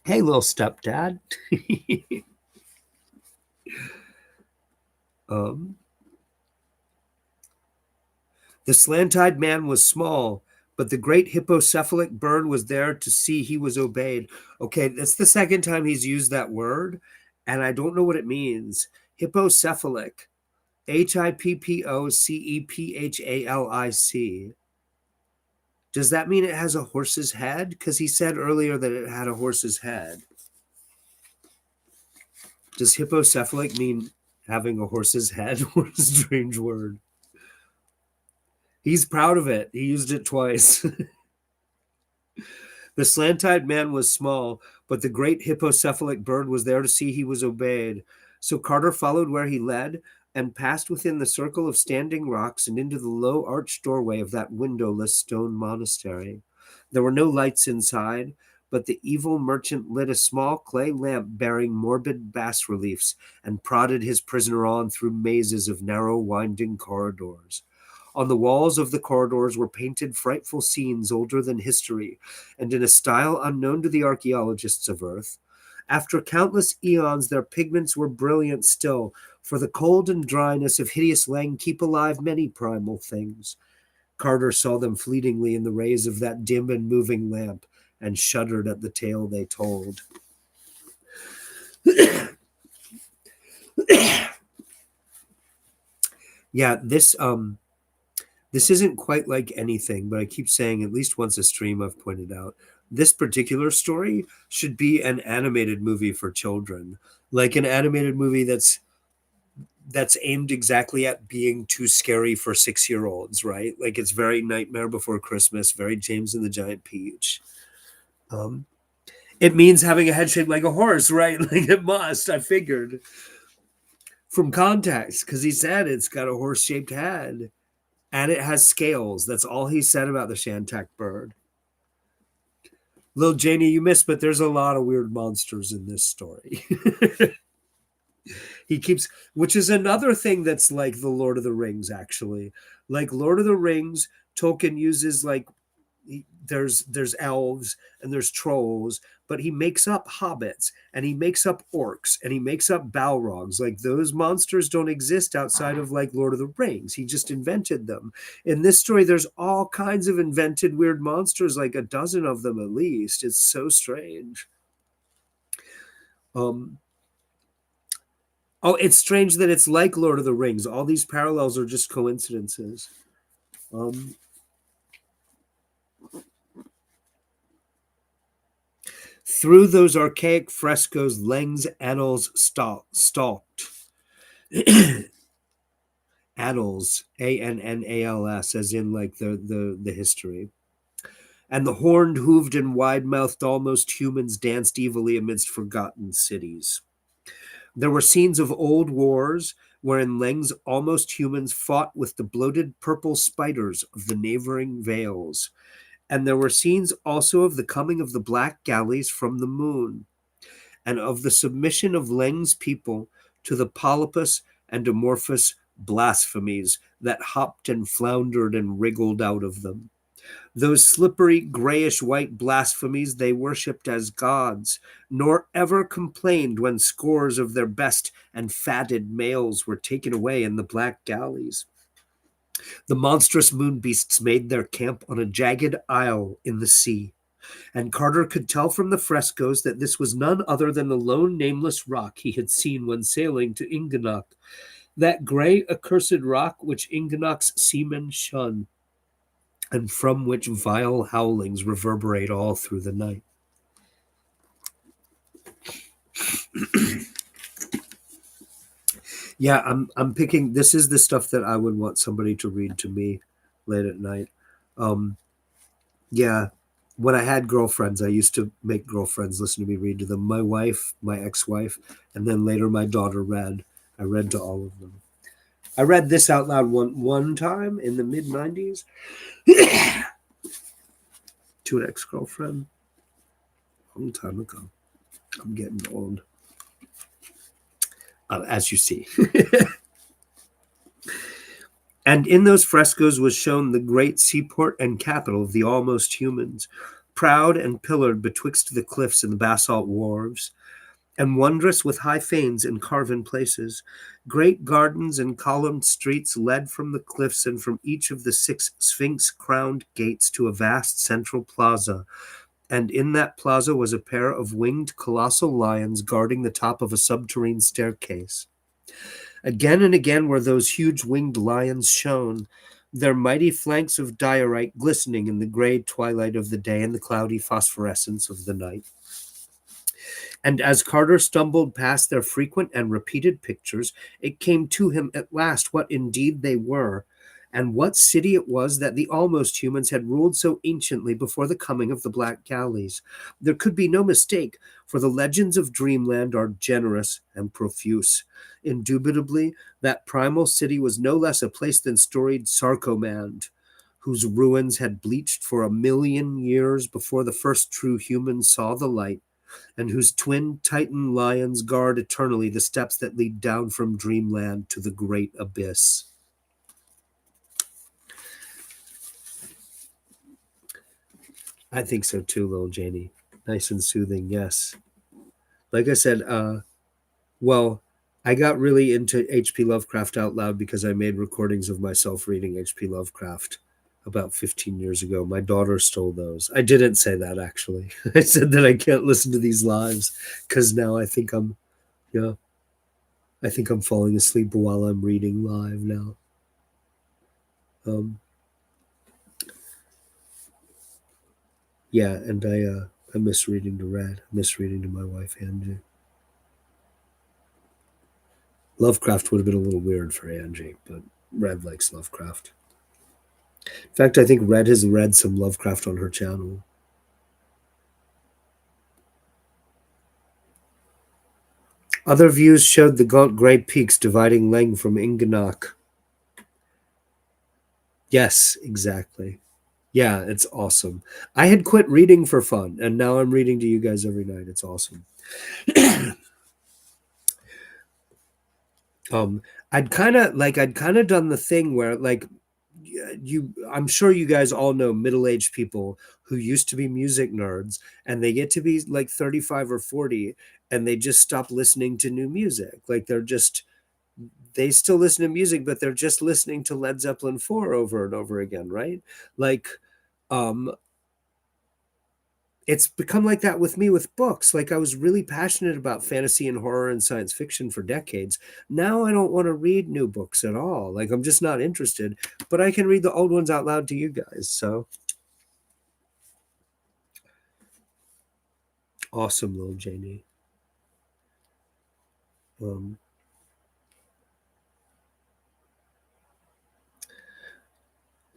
hey, little stepdad. The slant-eyed man was small, but the great hippocephalic bird was there to see he was obeyed. Okay, that's the second time he's used that word, and I don't know what it means. Hippocephalic. Hippocephalic. Does that mean it has a horse's head? Because he said earlier that it had a horse's head. Does hippocephalic mean having a horse's head? What a strange word. He's proud of it. He used it twice. The slant-eyed man was small, but the great hippocephalic bird was there to see he was obeyed. So Carter followed where he led, and passed within the circle of standing rocks and into the low arched doorway of that windowless stone monastery. There were no lights inside, but the evil merchant lit a small clay lamp bearing morbid bas reliefs and prodded his prisoner on through mazes of narrow, winding corridors. On the walls of the corridors were painted frightful scenes older than history, and in a style unknown to the archaeologists of Earth. After countless eons, their pigments were brilliant still, for the cold and dryness of hideous Lang keep alive many primal things. Carter saw them fleetingly in the rays of that dim and moving lamp, and shuddered at the tale they told. Yeah, this isn't quite like anything, but I keep saying at least once a stream I've pointed out. This particular story should be an animated movie for children. Like an animated movie that's aimed exactly at being too scary for 6-year-olds, right? Like it's very Nightmare Before Christmas, very James and the Giant Peach. Um, it means having a head shaped like a horse, right? Like it must, I figured. From context, because he said it's got a horse shaped head and it has scales. That's all he said about the Shantak bird. Little Janie, you missed, but there's a lot of weird monsters in this story. He keeps, which is another thing that's like the Lord of the Rings, actually. Like Lord of the Rings, Tolkien uses like there's elves and there's trolls, but he makes up hobbits and he makes up orcs and he makes up balrogs. Like those monsters don't exist outside of like Lord of the Rings. He just invented them. In this story, there's all kinds of invented weird monsters, like a dozen of them at least. It's so strange. Um, Oh, it's strange that it's like Lord of the Rings. All these parallels are just coincidences. Um, through those archaic frescoes, Leng's annals stalked. Annals, Annals, as in like the history. And the horned, hooved, and wide-mouthed almost humans danced evilly amidst forgotten cities. There were scenes of old wars wherein Leng's almost humans fought with the bloated purple spiders of the neighboring vales. And there were scenes also of the coming of the black galleys from the moon, and of the submission of Leng's people to the polypus and amorphous blasphemies that hopped and floundered and wriggled out of them. Those slippery, grayish-white blasphemies they worshipped as gods, nor ever complained when scores of their best and fatted males were taken away in the black galleys. The monstrous moon beasts made their camp on a jagged isle in the sea, and Carter could tell from the frescoes that this was none other than the lone nameless rock he had seen when sailing to Inganok, that gray accursed rock which Inganok's seamen shun, and from which vile howlings reverberate all through the night. Yeah, I'm picking. This is the stuff that I would want somebody to read to me late at night. Um, yeah, when I had girlfriends, I used to make girlfriends listen to me read to them. My wife, my ex-wife, and then later my daughter read. I read to all of them. I read this out loud one time in the mid-90s to an ex-girlfriend. A long time ago. I'm getting old. As you see. And in those frescoes was shown the great seaport and capital of the almost humans, proud and pillared betwixt the cliffs and the basalt wharves, and wondrous with high fanes and carven places. Great gardens and columned streets led from the cliffs and from each of the 6 sphinx-crowned gates to a vast central plaza, and in that plaza was a pair of winged colossal lions guarding the top of a subterranean staircase. Again and again were those huge winged lions shown, their mighty flanks of diorite glistening in the gray twilight of the day and the cloudy phosphorescence of the night. And as Carter stumbled past their frequent and repeated pictures, it came to him at last what indeed they were, and what city it was that the almost humans had ruled so anciently before the coming of the black galleys. There could be no mistake, for the legends of Dreamland are generous and profuse. Indubitably, that primal city was no less a place than storied Sarcomand, whose ruins had bleached for 1,000,000 years before the first true humans saw the light, and whose twin Titan lions guard eternally the steps that lead down from Dreamland to the great abyss. I think so too, little Janie. Nice and soothing, yes. Like I said, well, I got really into H.P. Lovecraft out loud because I made recordings of myself reading H.P. Lovecraft about 15 years ago. My daughter stole those. I didn't say that, actually. I said that I can't listen to these lives because now yeah, I think I'm falling asleep while I'm reading live now. Um, yeah, and I miss reading to Red. I miss reading to my wife, Angie. Lovecraft would have been a little weird for Angie, but Red likes Lovecraft. In fact, I think Red has read some Lovecraft on her channel. Other views showed the gaunt gray peaks dividing Leng from Inganok. Yes, exactly. Yeah, it's awesome. I had quit reading for fun, and now I'm reading to you guys every night. It's awesome. um, I'd kind of done the thing where I'm sure you guys all know middle-aged people who used to be music nerds, and they get to be like 35 or 40, and they just stop listening to new music. Like they still listen to music, but they're just listening to Led Zeppelin 4 over and over again, right? Like, um, it's become like that with me with books. Like, I was really passionate about fantasy and horror and science fiction for decades. Now I don't want to read new books at all. Like, I'm just not interested, but I can read the old ones out loud to you guys. So awesome, little Janie. Um,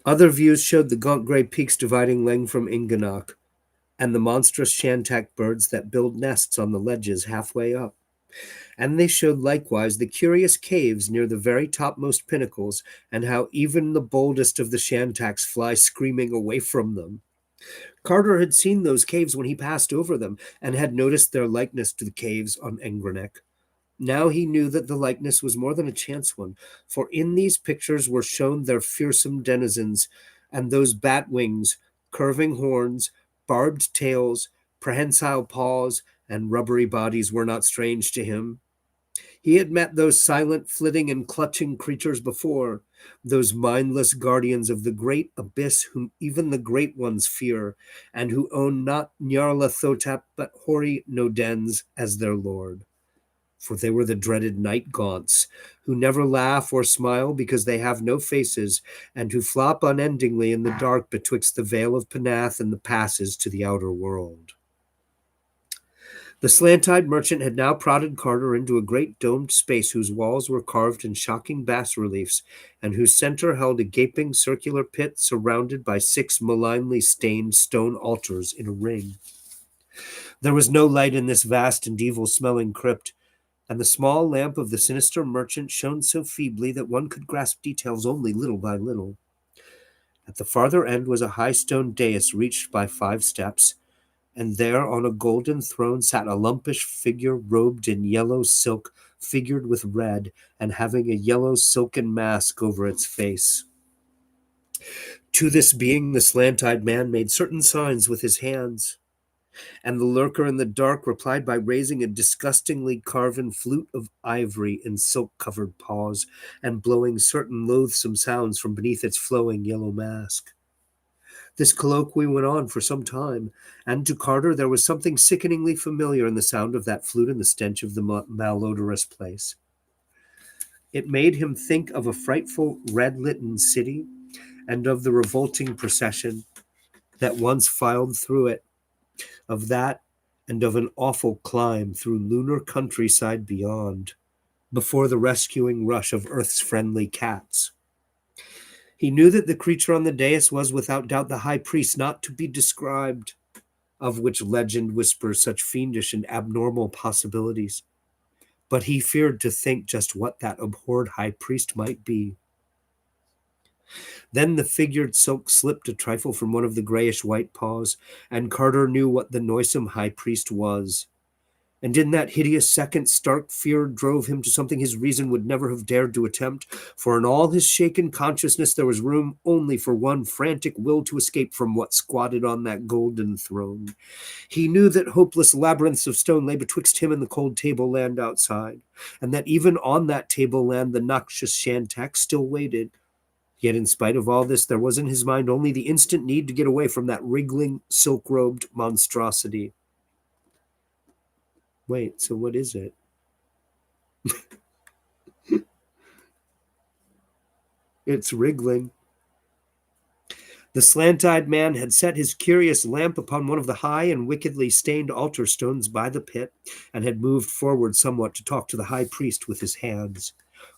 Other views showed the gaunt gray peaks dividing Leng from Inganok, and the monstrous Shantak birds that build nests on the ledges halfway up. And they showed likewise the curious caves near the very topmost pinnacles, and how even the boldest of the Shantaks fly screaming away from them. Carter had seen those caves when he passed over them, and had noticed their likeness to the caves on Engranek. Now he knew that the likeness was more than a chance one, for in these pictures were shown their fearsome denizens, and those bat wings, curving horns, barbed tails, prehensile paws, and rubbery bodies were not strange to him. He had met those silent, flitting, and clutching creatures before, those mindless guardians of the great abyss whom even the great ones fear, and who own not Nyarlathotep but hoary Nodens as their lord. For they were the dreaded night gaunts, who never laugh or smile because they have no faces, and who flop unendingly in the dark betwixt the Vale of Panath and the passes to the outer world. The slant-eyed merchant had now prodded Carter into a great domed space whose walls were carved in shocking bas-reliefs, and whose center held a gaping circular pit surrounded by 6 malignly stained stone altars in a ring. There was no light in this vast and evil-smelling crypt, and the small lamp of the sinister merchant shone so feebly that one could grasp details only little by little. At the farther end was a high stone dais reached by 5 steps, and there on a golden throne sat a lumpish figure robed in yellow silk, figured with red, and having a yellow silken mask over its face. To this being the slant-eyed man made certain signs with his hands, and the lurker in the dark replied by raising a disgustingly carven flute of ivory in silk-covered paws, and blowing certain loathsome sounds from beneath its flowing yellow mask. This colloquy went on for some time, and to Carter there was something sickeningly familiar in the sound of that flute and the stench of the malodorous place. It made him think of a frightful red-litten city, and of the revolting procession that once filed through it, of that, and of an awful climb through lunar countryside beyond, before the rescuing rush of Earth's friendly cats. He knew that the creature on the dais was without doubt the high priest not to be described, of which legend whispers such fiendish and abnormal possibilities. But he feared to think just what that abhorred high priest might be. Then the figured silk slipped a trifle from one of the grayish-white paws, and Carter knew what the noisome high priest was. And in that hideous second, stark fear drove him to something his reason would never have dared to attempt, for in all his shaken consciousness there was room only for one frantic will to escape from what squatted on that golden throne. He knew that hopeless labyrinths of stone lay betwixt him and the cold tableland outside, and that even on that tableland the noxious Shantak still waited. Yet in spite of all this, there was in his mind only the instant need to get away from that wriggling, silk-robed monstrosity. Wait, so what is it? It's wriggling. The slant-eyed man had set his curious lamp upon one of the high and wickedly stained altar stones by the pit, and had moved forward somewhat to talk to the high priest with his hands.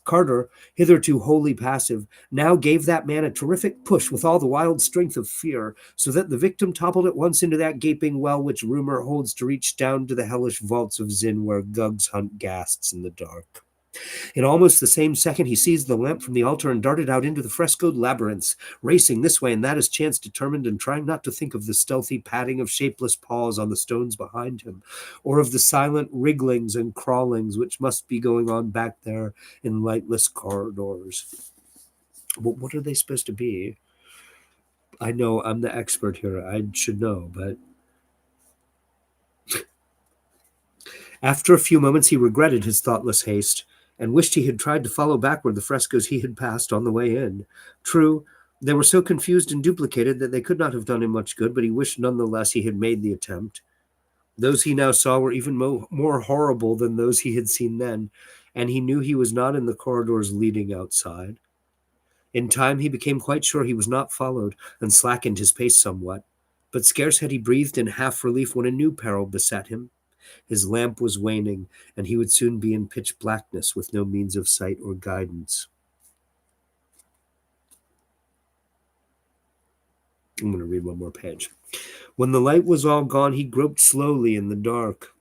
Carter, hitherto wholly passive, now gave that man a terrific push with all the wild strength of fear, so that the victim toppled at once into that gaping well which rumor holds to reach down to the hellish vaults of Zin, where Gugs hunt ghasts in the dark. In almost the same second, he seized the lamp from the altar and darted out into the frescoed labyrinths, racing this way and that as chance determined, and trying not to think of the stealthy padding of shapeless paws on the stones behind him, or of the silent wrigglings and crawlings which must be going on back there in lightless corridors. But what are they supposed to be? I know I'm the expert here. I should know, but after a few moments he regretted his thoughtless haste, and wished he had tried to follow backward the frescoes he had passed on the way in. True, they were so confused and duplicated that they could not have done him much good, but he wished none the less he had made the attempt. Those he now saw were even more horrible than those he had seen then, and he knew he was not in the corridors leading outside. In time he became quite sure he was not followed, and slackened his pace somewhat. But scarce had he breathed in half relief when a new peril beset him. His lamp was waning, and he would soon be in pitch blackness with no means of sight or guidance. I'm going to read one more page. When the light was all gone, he groped slowly in the dark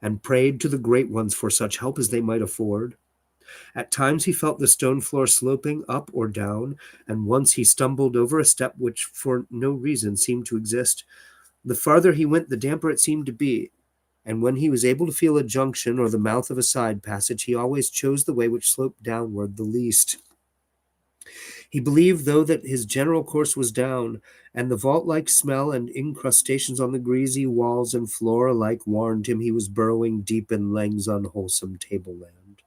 and prayed to the great ones for such help as they might afford. At times he felt the stone floor sloping up or down, and once he stumbled over a step which for no reason seemed to exist. The farther he went, the damper it seemed to be, and when he was able to feel a junction or the mouth of a side passage, he always chose the way which sloped downward the least. He believed, though, that his general course was down, and the vault-like smell and incrustations on the greasy walls and floor alike warned him he was burrowing deep in Lang's unwholesome tableland.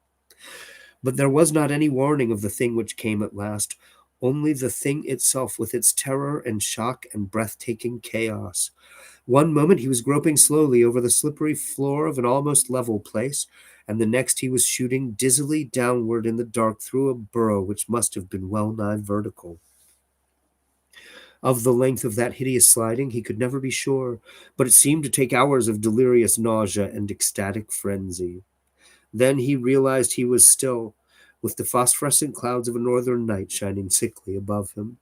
But there was not any warning of the thing which came at last, only the thing itself with its terror and shock and breathtaking chaos. One moment he was groping slowly over the slippery floor of an almost level place, and the next he was shooting dizzily downward in the dark through a burrow which must have been well nigh vertical. Of the length of that hideous sliding he could never be sure, but it seemed to take hours of delirious nausea and ecstatic frenzy. Then he realized he was still, with the phosphorescent clouds of a northern night shining sickly above him.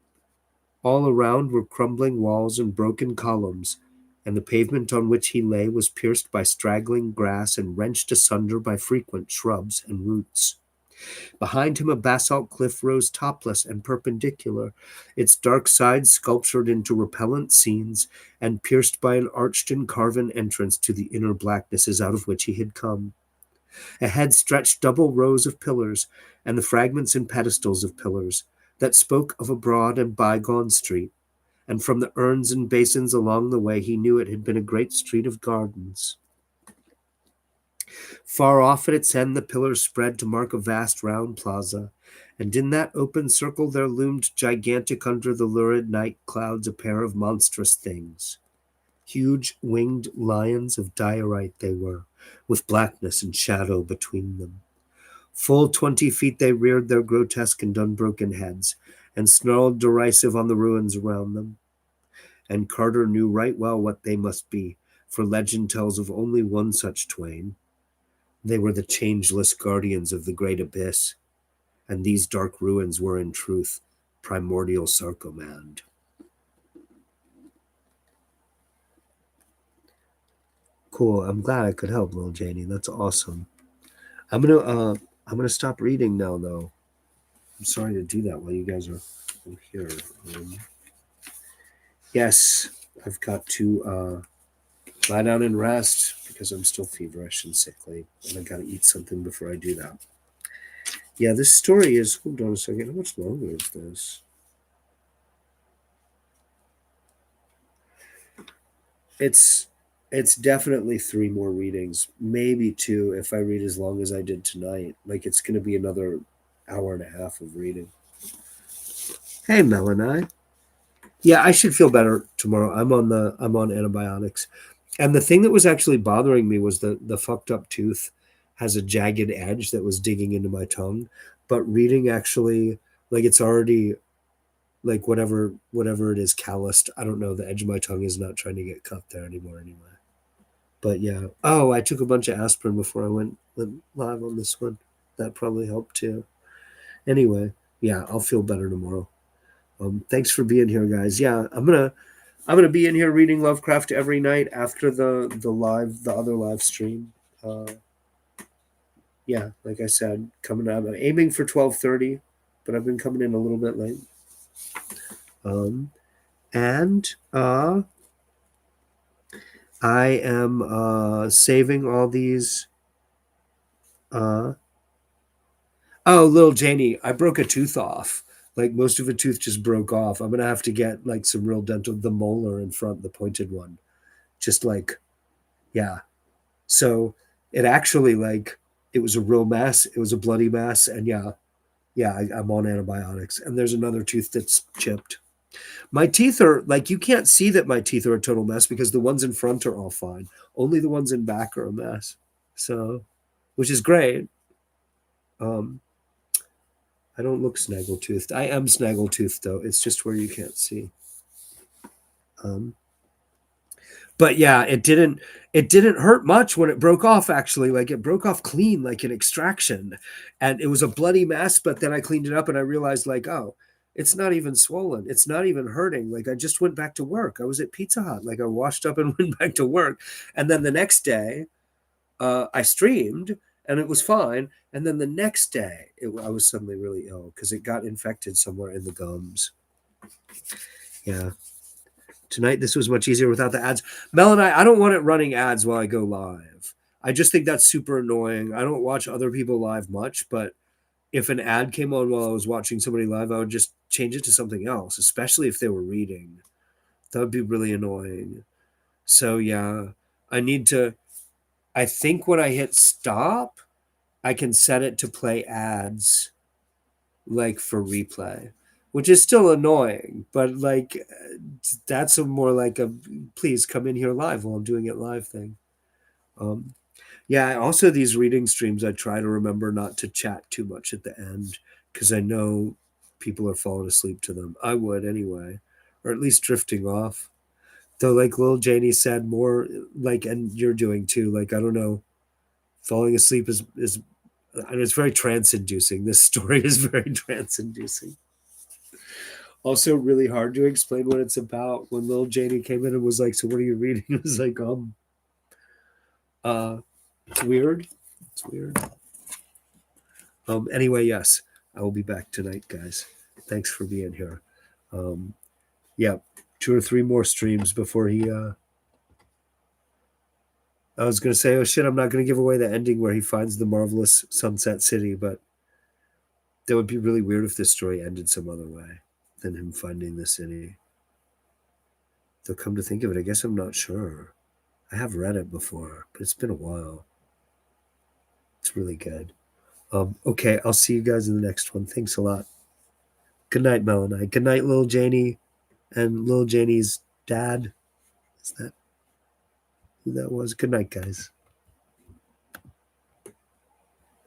All around were crumbling walls and broken columns, and the pavement on which he lay was pierced by straggling grass and wrenched asunder by frequent shrubs and roots. Behind him a basalt cliff rose topless and perpendicular, its dark sides sculptured into repellent scenes, and pierced by an arched and carven entrance to the inner blacknesses out of which he had come. Ahead stretched double rows of pillars, and the fragments and pedestals of pillars, that spoke of a broad and bygone street, and from the urns and basins along the way he knew it had been a great street of gardens. Far off at its end the pillars spread to mark a vast round plaza, and in that open circle there loomed gigantic under the lurid night clouds a pair of monstrous things. Huge winged lions of diorite they were, with blackness and shadow between them. Full 20 feet they reared their grotesque and unbroken heads, and snarled derisive on the ruins around them. And Carter knew right well what they must be, for legend tells of only one such twain. They were the changeless guardians of the great abyss. and these dark ruins were in truth primordial Sarcomand. Cool. I'm glad I could help, little Janie. That's awesome. I'm gonna stop reading now, though. I'm sorry to do that while you guys are here. Yes, I've got to lie down and rest because I'm still feverish and sickly, and I got to eat something before I do that. Yeah, this story is. Hold on a second. How much longer is this? It's definitely 3 more readings, maybe 2 if I read as long as I did tonight. Like it's going to be another hour and a half of reading. Hey, Melanie. Yeah, I should feel better tomorrow. I'm on antibiotics. And the thing that was actually bothering me was the fucked up tooth has a jagged edge that was digging into my tongue. But reading actually, like it's already like whatever it is calloused. I don't know. The edge of my tongue is not trying to get cut there anymore anyway. But yeah. Oh, I took a bunch of aspirin before I went live on this one. That probably helped too. Anyway, yeah, I'll feel better tomorrow. Thanks for being here, guys. Yeah, I'm gonna be in here reading Lovecraft every night after the other live stream. Uh, yeah, like I said, coming out. I'm aiming for 12:30, but I've been coming in a little bit late. And I am saving all these. Oh, little Janie, I broke a tooth off. Like most of a tooth just broke off. I'm gonna have to get like some real dental, the molar in front, the pointed one. Just like, yeah. So it actually like it was a real mess. It was a bloody mess, and I'm on antibiotics. And there's another tooth that's chipped. My teeth are like you can't see that my teeth are a total mess because the ones in front are all fine. Only the ones in back are a mess. So, which is great. Um, I don't look snaggle-toothed. I am snaggle-toothed though. It's just where you can't see. Um, but yeah, it didn't hurt much when it broke off actually. Like it broke off clean like an extraction. And it was a bloody mess, but then I cleaned it up and I realized like, oh, it's not even swollen. It's not even hurting. Like I just went back to work. I was at Pizza Hut. Like I washed up and went back to work. And then the next day, I streamed and it was fine. And then the next day, I was suddenly really ill because it got infected somewhere in the gums. Yeah. Tonight, this was much easier without the ads. Mel and I don't want it running ads while I go live. I just think that's super annoying. I don't watch other people live much, but if an ad came on while I was watching somebody live, I would just change it to something else, especially if they were reading. That would be really annoying. So, yeah, I think when I hit stop, I can set it to play ads like for replay, which is still annoying, but like that's a more like a please come in here live while I'm doing it live thing. Um, yeah, also these reading streams, I try to remember not to chat too much at the end because I know people are falling asleep to them. I would anyway, or at least drifting off. Though, like Lil Janie said, more like, and you're doing too. Like I don't know, falling asleep is and it's very trance-inducing. This story is very trance-inducing. Also, really hard to explain what it's about. When little Janie came in and was like, "So, what are you reading?" It was like, uh, it's weird. It's weird. Anyway, yes, I will be back tonight, guys. Thanks for being here. Um, yeah, 2 or 3 more streams before he. I was gonna say, oh shit, I'm not gonna give away the ending where he finds the marvelous Sunset City, but that would be really weird if this story ended some other way than him finding the city. Though come to think of it, I guess I'm not sure. I have read it before, but it's been a while. It's really good. Okay, I'll see you guys in the next one. Thanks a lot. Good night, Melanie. Good night, little Janie and little Janie's dad. Is that who that was? Good night, guys.